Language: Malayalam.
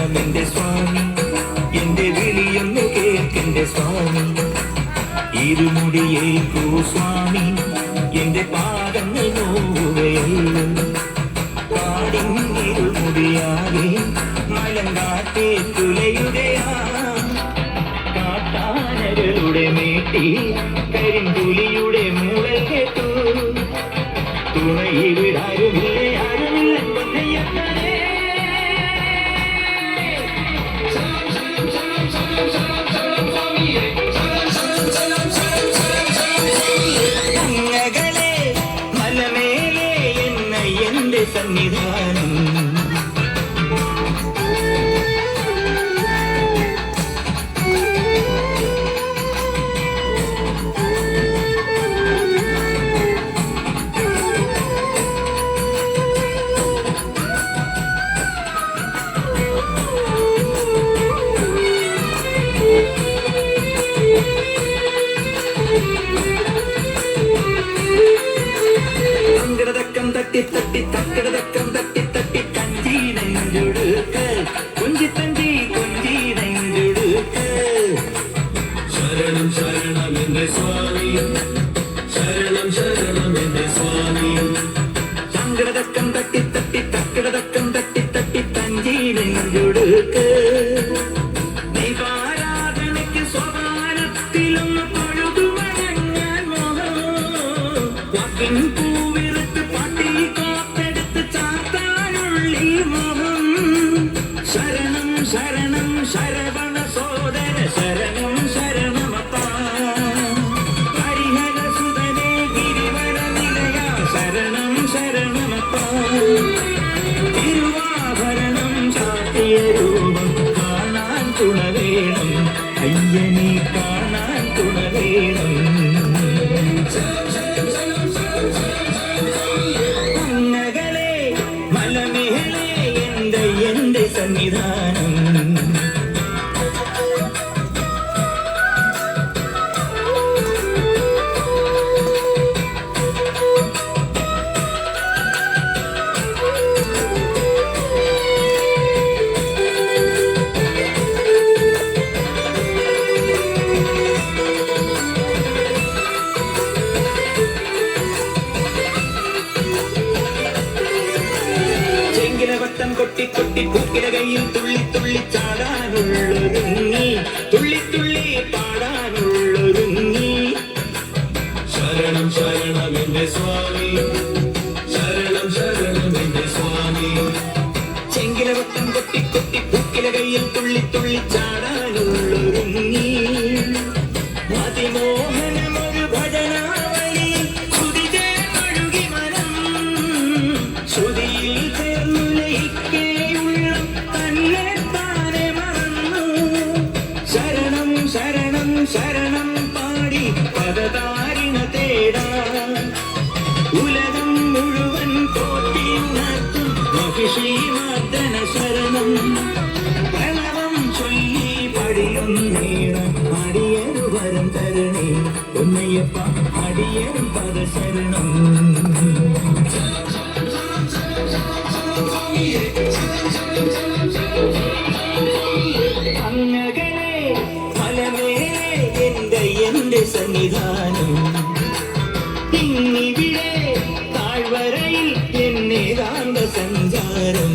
ശരണം എന്റെ സ്വാമി, എന്റെ വിളിയൊന്നു കേൾക്കെന്റെ സ്വാമി. ഇരുമുടിയേൽക്കൂ സ്വാമി, എന്റെ പാദങ്ങൾ നോവുകയല്ലോ. പാടിങ്ങിരുമുടിയാകെ മലങ്കാട്ടേ തുലയുടെയാ, കാട്ടാനകളുടെ മേട്ടി കരിമ്പുലിയുടെ മൂടൽ കേട്ടു. തുണയിവിടാരുമില്ലേ, ആരുമില്ല പൊന്നയ്യപ്പനേ. അങ്ങകളെ മലമേലെ എന്ന എന്റെ സന്നിധാനം, തട്ടി തട്ടി തക്കിടതക്കം തട്ടി തട്ടി കഞ്ചി നെഞ്ചുടുക്ക്, കൊഞ്ചി തഞ്ചി കൊഞ്ചി നെഞ്ചുടുക്ക്. ശരണം ശരണം എന്റെ സ്വാമി, ശരണം ശരണം എന്റെ സ്വാമി. തങ്കിടതക്കം തട്ടി തട്ടി തക്കിടതക്കം തട്ടി തട്ടി കഞ്ചി നെഞ്ചുടുക്ക്. ദൈവാരാധനയ്ക്ക് സ്വകാലത്തിലൊന്ന് പൊഴുതു മടങ്ങാൻ മോഹം. ശരണം ശരണം ശരവണ സോദര ശരണം ശരണമപ്പ. ഹരിഹര സുതനേ ഗിരിവര നിലയ ശരണം ശരണമപ്പ. തിരുവാഭരണം ചാത്തിയ രൂപം കാണാൻ തുണവേണം, അയ്യനെ കാണാൻ തുണവേണം. അങ്ങകളെ മലമേലെ എന്റെ സന്നിധാനം, വട്ടം കൊട്ടി കൊട്ടി പൂക്കില കയ്യിൽ തുള്ളി തുള്ളി ചാടാനുള്ളൊരുങ്ങി, തുള്ളി തുള്ളി പാടാനുള്ളൊരുങ്ങി. ശരണം ശരണം എന്റെ സ്വാമി, ശരണം ശരണം എന്റെ സ്വാമി. ചെങ്കില വട്ടം കൊട്ടി കൊട്ടി പൂക്കില കയ്യിൽ തുള്ളി തുള്ളി ചാടാനുള്ളൊരുങ്ങി. അതിമോഹനമൊരു ഭജനാവലി ശ്രുതിജേ ഒഴുകി മനം, ശ്രുതിയിൽ ചേർന്നു ലയിക്കേയുള്ളം തന്നെ താനെ മറന്നു. ശരണം ശരണം ശരണം പാടി പദതാരിണ തേടാൻ, ഉലകം മുഴുവൻ പോറ്റിയുണർത്തും മഹിഷീമർദ്ദന ശരണം. പ്രണവം ചൊല്ലി പടിയൊന്നേണം, അടിയരു വരം തരണേ പൊന്നയ്യപ്പ, അടിയരും പദശരണം. അങ്ങകളെ മലമേലെ എന്റെ സന്നിധാനം, ഇന്നിവിടെ താഴ്വരയിൽ എന്നേകാന്ത സഞ്ചാരം.